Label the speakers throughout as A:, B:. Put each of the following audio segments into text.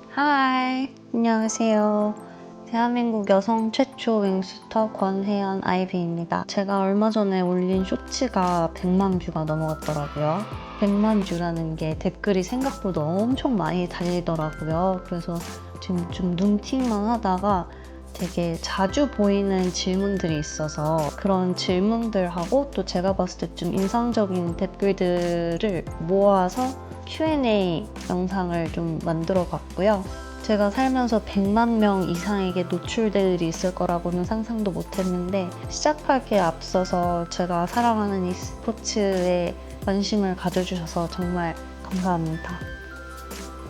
A: 하이, 안녕하세요. 대한민국 여성 최초 윙스터 권혜연 아이비입니다. 제가 얼마 전에 올린 쇼츠가 100만 뷰가 넘어갔더라고요. 100만 뷰라는 게 댓글이 생각보다 엄청 많이 달리더라고요. 그래서 지금 좀 눈팅만 하다가 되게 자주 보이는 질문들이 있어서 그런 질문들하고 또 제가 봤을 때 좀 인상적인 댓글들을 모아서 Q&A 영상을 좀 만들어 봤고요. 제가 살면서 100만 명 이상에게 노출될 일이 있을 거라고는 상상도 못 했는데 시작하기에 앞서서 제가 사랑하는 이 스포츠에 관심을 가져주셔서 정말 감사합니다.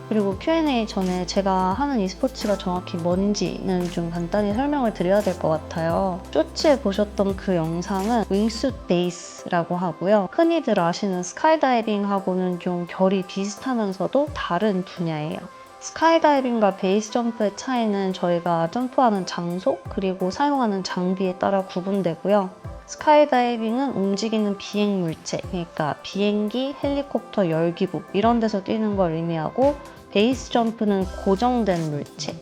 A: 그리고 Q&A 전에 제가 하는 이 스포츠가 정확히 뭔지는 좀 간단히 설명을 드려야 될 것 같아요. 쇼츠에 보셨던 그 영상은 윙슛 베이스라고 하고요. 흔히들 아시는 스카이다이빙하고는 좀 결이 비슷하면서도 다른 분야예요. 스카이다이빙과 베이스 점프의 차이는 저희가 점프하는 장소 그리고 사용하는 장비에 따라 구분되고요. 스카이다이빙은 움직이는 비행 물체, 그러니까 비행기, 헬리콥터, 열기구 이런 데서 뛰는 걸 의미하고 베이스 점프는 고정된 물체,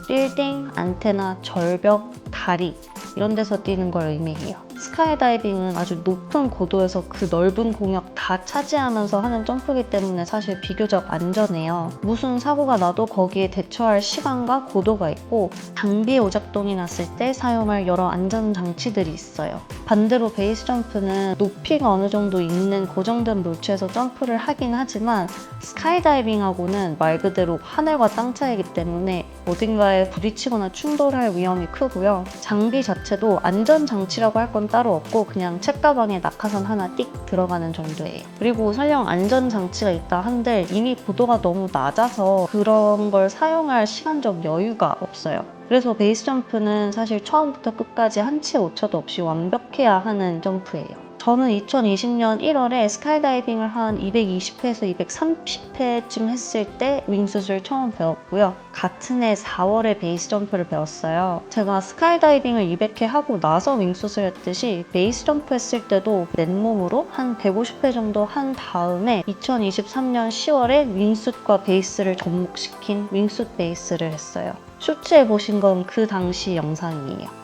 A: 빌딩, 안테나, 절벽, 다리 이런 데서 뛰는 걸 의미해요. 스카이다이빙은 아주 높은 고도에서 그 넓은 공역 다 차지하면서 하는 점프이기 때문에 사실 비교적 안전해요. 무슨 사고가 나도 거기에 대처할 시간과 고도가 있고 장비 오작동이 났을 때 사용할 여러 안전장치들이 있어요. 반대로 베이스 점프는 높이가 어느 정도 있는 고정된 물체에서 점프를 하긴 하지만 스카이다이빙하고는 말 그대로 하늘과 땅 차이기 때문에 어딘가에 부딪히거나 충돌할 위험이 크고요. 장비 자체도 안전장치라고 할 건 따로 없고 그냥 책가방에 낙하산 하나 띡 들어가는 정도예요. 그리고 설령 안전장치가 있다 한들 이미 고도가 너무 낮아서 그런 걸 사용할 시간적 여유가 없어요. 그래서 베이스 점프는 사실 처음부터 끝까지 한치 오차도 없이 완벽해야 하는 점프예요. 저는 2020년 1월에 스카이다이빙을 한 220회에서 230회쯤 했을 때 윙슛을 처음 배웠고요. 같은 해 4월에 베이스 점프를 배웠어요. 제가 스카이다이빙을 200회 하고 나서 윙슛을 했듯이 베이스 점프 했을 때도 맨몸으로 한 150회 정도 한 다음에 2023년 10월에 윙슛과 베이스를 접목시킨 윙슛 베이스를 했어요. 쇼츠에 보신 건 그 당시 영상이에요.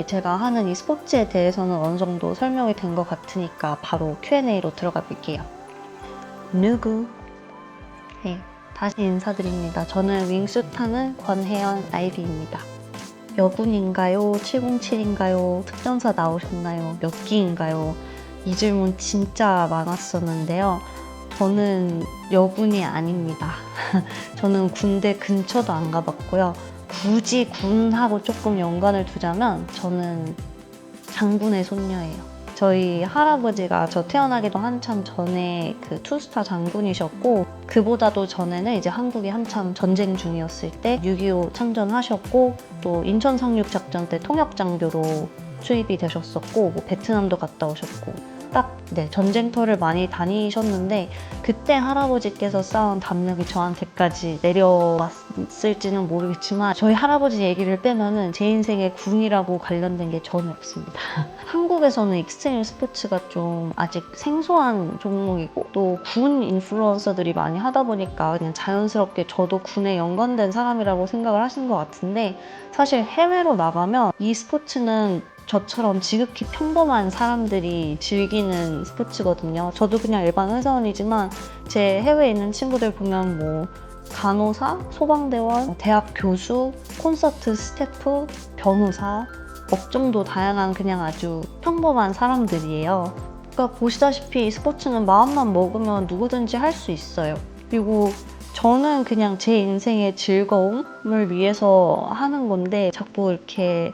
A: 제가 하는 이 스포츠에 대해서는 어느 정도 설명이 된 것 같으니까 바로 Q&A로 들어가 볼게요. 누구? 네, 다시 인사드립니다. 저는 윙슛하는 권혜연 아이비입니다. 여군인가요? 707인가요? 특전사 나오셨나요? 몇 기인가요? 이 질문 진짜 많았었는데요. 저는 여군이 아닙니다. 저는 군대 근처도 안 가봤고요. 굳이 군하고 조금 연관을 두자면 저는 장군의 손녀예요. 저희 할아버지가 저 태어나기도 한참 전에 그 투스타 장군이셨고 그보다도 전에는 이제 한국이 한참 전쟁 중이었을 때 6.25 참전하셨고 또 인천 상륙작전 때 통역장교로 수입이 되셨었고 베트남도 갔다 오셨고 전쟁터를 많이 다니셨는데 그때 할아버지께서 쌓은 담력이 저한테까지 내려왔을지는 모르겠지만 저희 할아버지 얘기를 빼면은 제 인생에 군이라고 관련된 게 전혀 없습니다. 한국에서는 익스트림 스포츠가 좀 아직 생소한 종목이고 또 군 인플루언서들이 많이 하다 보니까 그냥 자연스럽게 저도 군에 연관된 사람이라고 생각을 하신 것 같은데 사실 해외로 나가면 이 스포츠는 저처럼 지극히 평범한 사람들이 즐기는 스포츠거든요. 저도 그냥 일반 회사원이지만 제 해외에 있는 친구들 보면 간호사, 소방대원, 대학 교수, 콘서트 스태프, 변호사, 업종도 다양한 그냥 아주 평범한 사람들이에요. 그러니까 보시다시피 이 스포츠는 마음만 먹으면 누구든지 할 수 있어요. 그리고 저는 그냥 제 인생의 즐거움을 위해서 하는 건데 자꾸 이렇게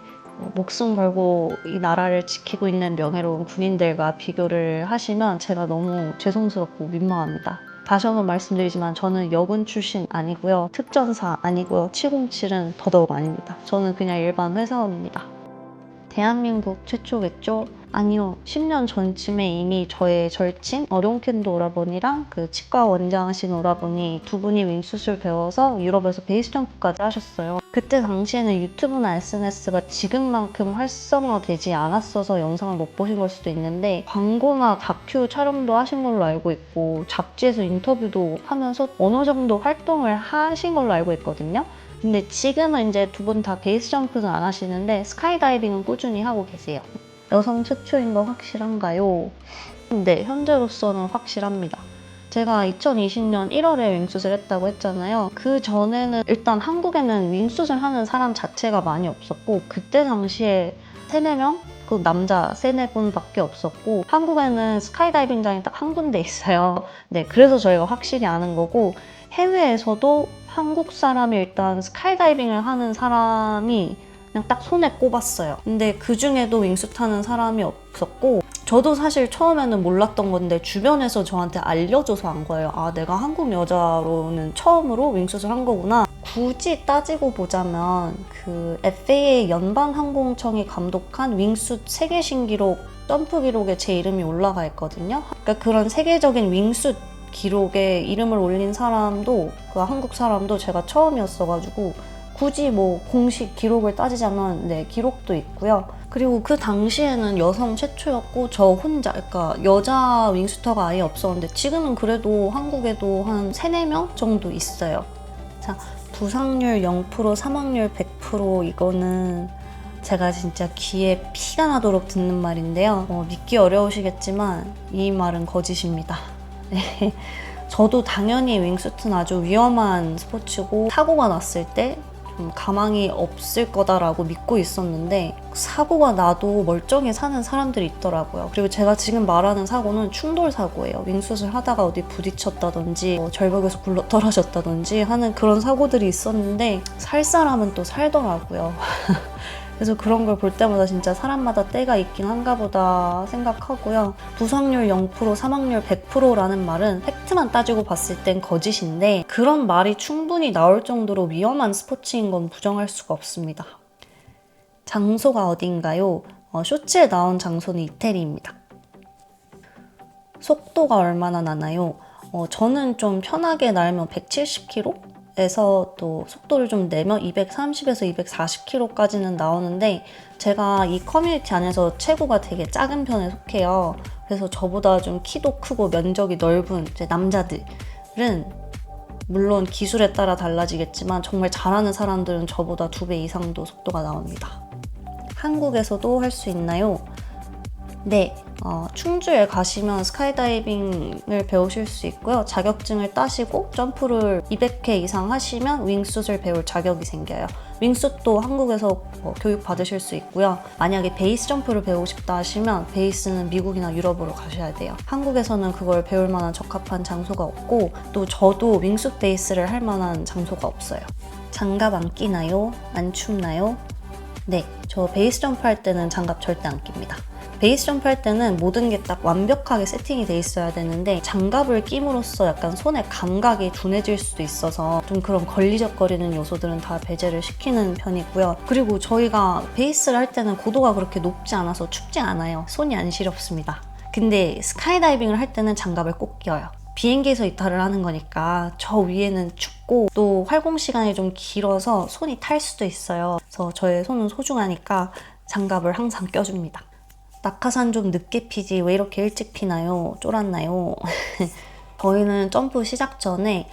A: 목숨 걸고 이 나라를 지키고 있는 명예로운 군인들과 비교를 하시면 제가 너무 죄송스럽고 민망합니다. 다시 한번 말씀드리지만 저는 여군 출신 아니고요. 특전사 아니고요. 707은 더더욱 아닙니다. 저는 그냥 일반 회사원입니다. 대한민국 최초겠죠? 아니요. 10년 전쯤에 이미 저의 절친 어룡캔도 오라버니랑 그 치과 원장하신 오라버니 두 분이 윙수술 배워서 유럽에서 베이스 점프까지 하셨어요. 그때 당시에는 유튜브나 SNS가 지금만큼 활성화되지 않았어서 영상을 못 보신 걸 수도 있는데 광고나 다큐 촬영도 하신 걸로 알고 있고 잡지에서 인터뷰도 하면서 어느 정도 활동을 하신 걸로 알고 있거든요. 근데 지금은 이제 두 분 다 베이스 점프는 안 하시는데 스카이다이빙은 꾸준히 하고 계세요. 여성 최초인 거 확실한가요? 네, 현재로서는 확실합니다. 제가 2020년 1월에 윙수술 했다고 했잖아요. 그 전에는 일단 한국에는 윙수술 하는 사람 자체가 많이 없었고 그때 당시에 3, 4명? 그 남자 3, 4분밖에 없었고 한국에는 스카이다이빙장이 딱 한 군데 있어요. 네, 그래서 저희가 확실히 아는 거고 해외에서도 한국 사람이 일단 스카이다이빙을 하는 사람이 그냥 딱 손에 꼽았어요. 근데 그 중에도 윙수 타는 사람이 없었고 저도 사실 처음에는 몰랐던 건데 주변에서 저한테 알려줘서 안 거예요. 아, 내가 한국 여자로는 처음으로 윙수술 한 거구나. 굳이 따지고 보자면 그 FAA 연방항공청이 감독한 윙수 세계 신기록 점프 기록에 제 이름이 올라가 있거든요. 그러니까 그런 세계적인 윙수 기록에 이름을 올린 사람도 그 한국 사람도 제가 처음이었어가지고 굳이 뭐 공식 기록을 따지자면 네, 기록도 있고요. 그리고 그 당시에는 여성 최초였고 저 혼자, 그러니까 여자 윙수터가 아예 없었는데 지금은 그래도 한국에도 한 3, 4명 정도 있어요. 자, 부상률 0%, 사망률 100% 이거는 제가 진짜 귀에 피가 나도록 듣는 말인데요. 믿기 어려우시겠지만 이 말은 거짓입니다. 네. 저도 당연히 윙수트는 아주 위험한 스포츠고 사고가 났을 때 좀 가망이 없을 거다라고 믿고 있었는데 사고가 나도 멀쩡히 사는 사람들이 있더라고요. 그리고 제가 지금 말하는 사고는 충돌 사고예요. 윙수술 하다가 어디 부딪혔다든지 절벽에서 굴러 떨어졌다든지 하는 그런 사고들이 있었는데 살 사람은 또 살더라고요. 그래서 그런 걸 볼 때마다 진짜 사람마다 때가 있긴 한가 보다 생각하고요. 부상률 0%, 사망률 100%라는 말은 팩트만 따지고 봤을 땐 거짓인데 그런 말이 충분히 나올 정도로 위험한 스포츠인 건 부정할 수가 없습니다. 장소가 어딘가요? 쇼츠에 나온 장소는 이태리입니다. 속도가 얼마나 나나요? 저는 좀 편하게 날면 170km? 에서 또 속도를 좀 내면 230에서 240km까지는 나오는데 제가 이 커뮤니티 안에서 체구가 되게 작은 편에 속해요. 그래서 저보다 좀 키도 크고 면적이 넓은 이제 남자들은 물론 기술에 따라 달라지겠지만 정말 잘하는 사람들은 저보다 2배 이상도 속도가 나옵니다. 한국에서도 할 수 있나요? 네, 충주에 가시면 스카이다이빙을 배우실 수 있고요. 자격증을 따시고 점프를 200회 이상 하시면 윙수술 배울 자격이 생겨요. 윙수도 한국에서 교육 받으실 수 있고요. 만약에 베이스 점프를 배우고 싶다 하시면 베이스는 미국이나 유럽으로 가셔야 돼요. 한국에서는 그걸 배울 만한 적합한 장소가 없고 또 저도 윙수 베이스를 할 만한 장소가 없어요. 장갑 안 끼나요? 안 춥나요? 네, 저 베이스 점프 할 때는 장갑 절대 안 낍니다. 베이스 점프 할 때는 모든 게 딱 완벽하게 세팅이 돼 있어야 되는데 장갑을 끼므로써 약간 손의 감각이 둔해질 수도 있어서 좀 그런 걸리적거리는 요소들은 다 배제를 시키는 편이고요. 그리고 저희가 베이스를 할 때는 고도가 그렇게 높지 않아서 춥지 않아요. 손이 안 시렵습니다. 근데 스카이다이빙을 할 때는 장갑을 꼭 껴요. 비행기에서 이탈을 하는 거니까 저 위에는 춥고 또 활공 시간이 좀 길어서 손이 탈 수도 있어요. 그래서 저의 손은 소중하니까 장갑을 항상 껴줍니다. 낙하산 좀 늦게 피지 왜 이렇게 일찍 피나요? 쫄았나요? 저희는 점프 시작 전에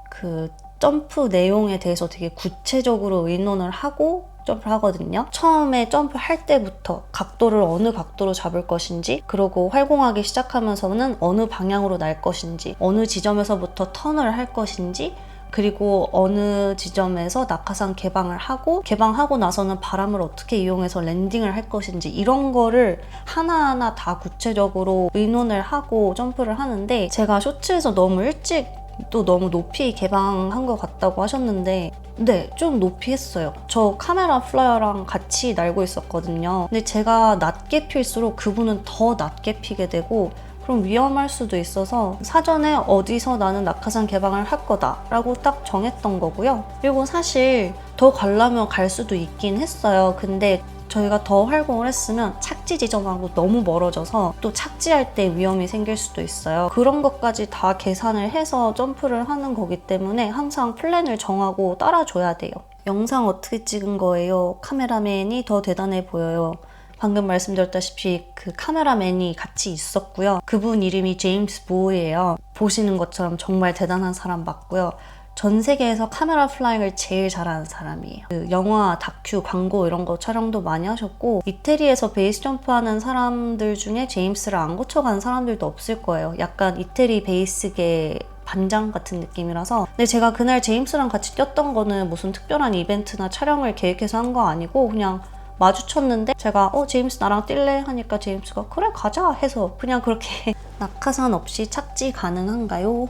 A: 그 점프 내용에 대해서 되게 구체적으로 의논을 하고 점프를 하거든요. 처음에 점프할 때부터 각도를 어느 각도로 잡을 것인지, 그리고 활공하기 시작하면서는 어느 방향으로 날 것인지, 어느 지점에서부터 턴을 할 것인지, 그리고 어느 지점에서 낙하산 개방을 하고 개방하고 나서는 바람을 어떻게 이용해서 랜딩을 할 것인지, 이런 거를 하나하나 다 구체적으로 의논을 하고 점프를 하는데, 제가 쇼츠에서 너무 일찍 또 너무 높이 개방한 것 같다고 하셨는데 네, 좀 높이 했어요. 저 카메라 플라이어랑 같이 날고 있었거든요. 근데 제가 낮게 필수록 그분은 더 낮게 피게 되고 그럼 위험할 수도 있어서 사전에 어디서 나는 낙하산 개방을 할 거다 라고 딱 정했던 거고요. 그리고 사실 더 가려면 갈 수도 있긴 했어요. 근데 저희가 더 활공을 했으면 착지 지점하고 너무 멀어져서 또 착지할 때 위험이 생길 수도 있어요. 그런 것까지 다 계산을 해서 점프를 하는 거기 때문에 항상 플랜을 정하고 따라줘야 돼요. 영상 어떻게 찍은 거예요? 카메라맨이 더 대단해 보여요. 방금 말씀드렸다시피 그 카메라맨이 같이 있었고요. 그분 이름이 제임스 보이예요. 보시는 것처럼 정말 대단한 사람 맞고요. 전 세계에서 카메라 플라잉을 제일 잘하는 사람이에요. 그 영화, 다큐, 광고 이런 거 촬영도 많이 하셨고 이태리에서 베이스 점프하는 사람들 중에 제임스를 안 거쳐간 사람들도 없을 거예요. 약간 이태리 베이스계 반장 같은 느낌이라서. 근데 제가 그날 제임스랑 같이 뛰었던 거는 무슨 특별한 이벤트나 촬영을 계획해서 한 거 아니고 그냥 마주쳤는데 제가 제임스 나랑 뛸래? 하니까 제임스가 그래 가자 해서 그냥 그렇게 낙하산 없이 착지 가능한가요?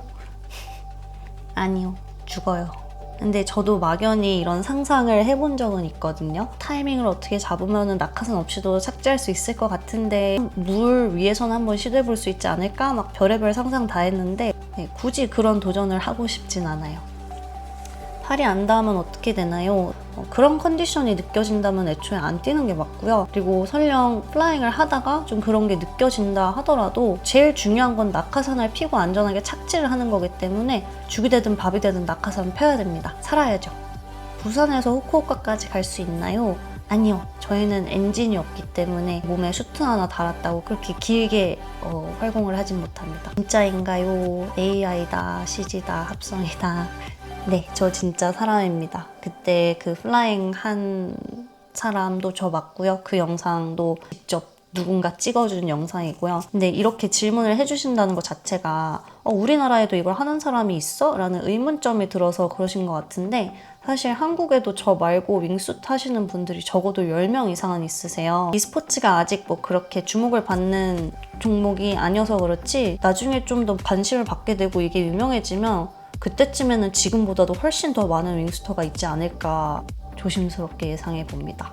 A: 아니요. 죽어요. 근데 저도 막연히 이런 상상을 해본 적은 있거든요. 타이밍을 어떻게 잡으면 낙하산 없이도 착지할 수 있을 것 같은데 물 위에서는 한번 시도해볼 수 있지 않을까? 막 별의별 상상 다 했는데 굳이 그런 도전을 하고 싶진 않아요. 팔이 안 닿으면 어떻게 되나요? 그런 컨디션이 느껴진다면 애초에 안 뛰는 게 맞고요. 그리고 설령 플라잉을 하다가 좀 그런 게 느껴진다 하더라도 제일 중요한 건 낙하산을 피고 안전하게 착지를 하는 거기 때문에 죽이 되든 밥이 되든 낙하산은 펴야 됩니다. 살아야죠. 부산에서 후쿠오카까지 갈 수 있나요? 아니요. 저희는 엔진이 없기 때문에 몸에 슈트 하나 달았다고 그렇게 길게 활공을 하진 못합니다. 진짜인가요? AI다, CG다, 합성이다. 네, 저 진짜 사람입니다. 그때 그 플라잉 한 사람도 저 맞고요. 그 영상도 직접 누군가 찍어준 영상이고요. 근데 이렇게 질문을 해주신다는 것 자체가 우리나라에도 이걸 하는 사람이 있어? 라는 의문점이 들어서 그러신 것 같은데 사실 한국에도 저 말고 윙수트 하시는 분들이 적어도 10명 이상은 있으세요. e스포츠가 아직 뭐 그렇게 주목을 받는 종목이 아니어서 그렇지 나중에 좀 더 관심을 받게 되고 이게 유명해지면 그때쯤에는 지금보다도 훨씬 더 많은 윙스터가 있지 않을까 조심스럽게 예상해 봅니다.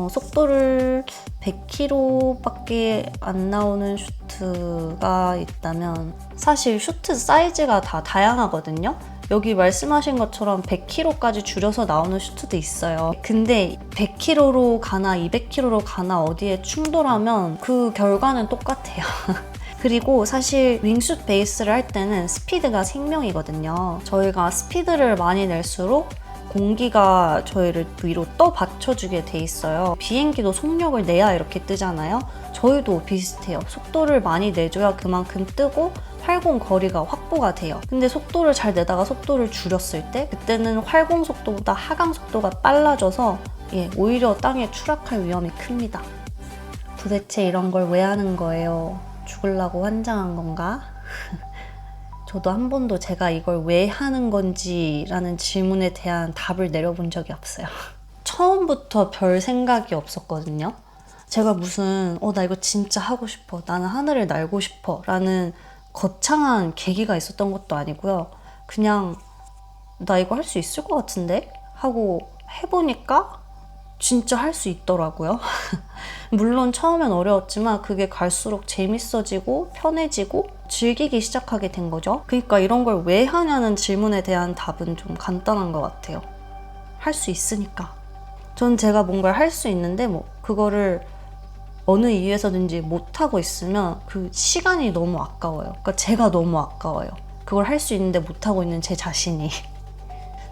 A: 속도를 100km밖에 안 나오는 슈트가 있다면 사실 슈트 사이즈가 다 다양하거든요. 여기 말씀하신 것처럼 100km까지 줄여서 나오는 슈트도 있어요. 근데 100km로 가나 200km로 가나 어디에 충돌하면 그 결과는 똑같아요. 그리고 사실 윙슛 베이스를 할 때는 스피드가 생명이거든요. 저희가 스피드를 많이 낼수록 공기가 저희를 위로 떠 받쳐주게 돼 있어요. 비행기도 속력을 내야 이렇게 뜨잖아요. 저희도 비슷해요. 속도를 많이 내줘야 그만큼 뜨고 활공 거리가 확보가 돼요. 근데 속도를 잘 내다가 속도를 줄였을 때 그때는 활공 속도보다 하강 속도가 빨라져서 오히려 땅에 추락할 위험이 큽니다. 도대체 이런 걸 왜 하는 거예요? 죽으려고 환장한 건가? 저도 한 번도 제가 이걸 왜 하는 건지 라는 질문에 대한 답을 내려본 적이 없어요. 처음부터 별 생각이 없었거든요. 제가 무슨 나 이거 진짜 하고 싶어, 나는 하늘을 날고 싶어 라는 거창한 계기가 있었던 것도 아니고요. 그냥 나 이거 할 수 있을 것 같은데? 하고 해보니까 진짜 할 수 있더라고요. 물론 처음엔 어려웠지만 그게 갈수록 재밌어지고 편해지고 즐기기 시작하게 된 거죠. 그러니까 이런 걸 왜 하냐는 질문에 대한 답은 좀 간단한 것 같아요. 할 수 있으니까. 전 제가 뭔가를 할 수 있는데 그거를 어느 이유에서든지 못하고 있으면 그 시간이 너무 아까워요. 그러니까 제가 너무 아까워요. 그걸 할 수 있는데 못하고 있는 제 자신이.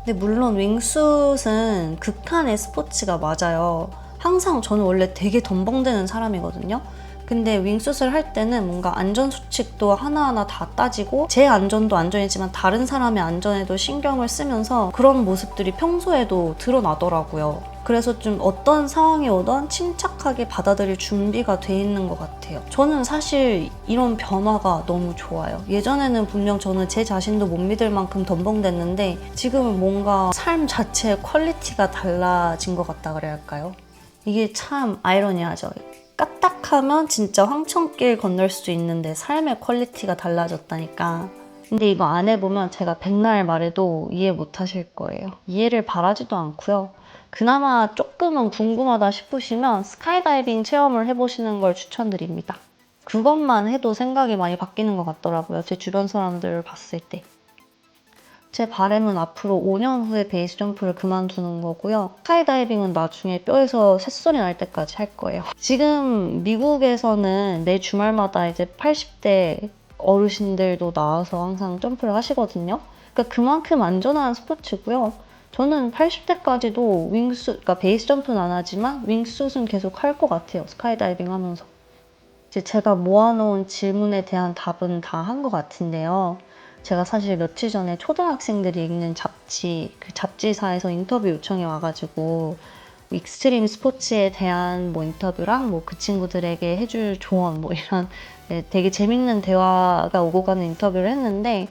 A: 근데 물론 윙슛은 극한의 스포츠가 맞아요. 항상 저는 원래 되게 덤벙대는 사람이거든요. 근데 윙슛을 할 때는 뭔가 안전수칙도 하나하나 다 따지고 제 안전도 안전이지만 다른 사람의 안전에도 신경을 쓰면서 그런 모습들이 평소에도 드러나더라고요. 그래서 좀 어떤 상황이 오던 침착하게 받아들일 준비가 돼 있는 것 같아요. 저는 사실 이런 변화가 너무 좋아요. 예전에는 분명 저는 제 자신도 못 믿을 만큼 덤벙댔는데 지금은 뭔가 삶 자체의 퀄리티가 달라진 것 같다 그래야 할까요? 이게 참 아이러니하죠. 까딱하면 진짜 황천길 건널 수 있는데 삶의 퀄리티가 달라졌다니까. 근데 이거 안 해보면 제가 백날 말해도 이해 못 하실 거예요. 이해를 바라지도 않고요. 그나마 조금은 궁금하다 싶으시면 스카이다이빙 체험을 해보시는 걸 추천드립니다. 그것만 해도 생각이 많이 바뀌는 것 같더라고요. 제 주변 사람들을 봤을 때. 제 바람은 앞으로 5년 후에 베이스 점프를 그만두는 거고요. 스카이다이빙은 나중에 뼈에서 새소리 날 때까지 할 거예요. 지금 미국에서는 매 주말마다 이제 80대 어르신들도 나와서 항상 점프를 하시거든요. 그러니까 그만큼 안전한 스포츠고요. 저는 80대까지도 그러니까 베이스 점프는 안 하지만 윙슛은 계속 할 것 같아요. 스카이다이빙 하면서. 이제 제가 모아놓은 질문에 대한 답은 다 한 것 같은데요. 제가 사실 며칠 전에 초등학생들이 읽는 잡지, 그 잡지사에서 인터뷰 요청이 와가지고 익스트림 스포츠에 대한 뭐 인터뷰랑 뭐 그 친구들에게 해줄 조언 뭐 이런 되게 재밌는 대화가 오고 가는 인터뷰를 했는데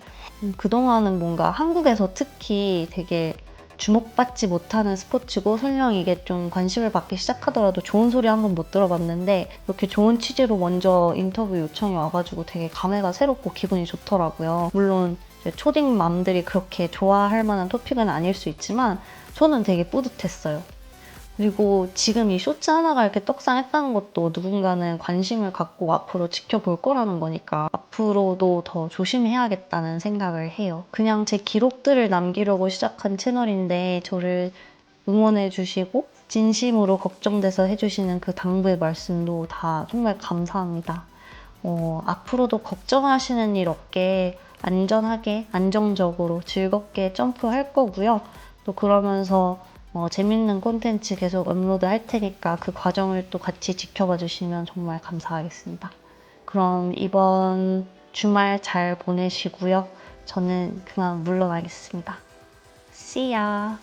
A: 그동안은 뭔가 한국에서 특히 되게 주목받지 못하는 스포츠고 설령 이게 좀 관심을 받기 시작하더라도 좋은 소리 한 번 못 들어봤는데 이렇게 좋은 취지로 먼저 인터뷰 요청이 와가지고 되게 감회가 새롭고 기분이 좋더라고요. 물론 초딩 맘들이 그렇게 좋아할 만한 토픽은 아닐 수 있지만 저는 되게 뿌듯했어요. 그리고 지금 이 쇼츠 하나가 이렇게 떡상했다는 것도 누군가는 관심을 갖고 앞으로 지켜볼 거라는 거니까 앞으로도 더 조심해야겠다는 생각을 해요. 그냥 제 기록들을 남기려고 시작한 채널인데 저를 응원해 주시고 진심으로 걱정돼서 해주시는 그 당부의 말씀도 다 정말 감사합니다. 앞으로도 걱정하시는 일 없게 안전하게 안정적으로 즐겁게 점프할 거고요. 또 그러면서 재밌는 콘텐츠 계속 업로드 할 테니까 그 과정을 또 같이 지켜봐 주시면 정말 감사하겠습니다. 그럼 이번 주말 잘 보내시고요. 저는 그만 물러나겠습니다. See ya!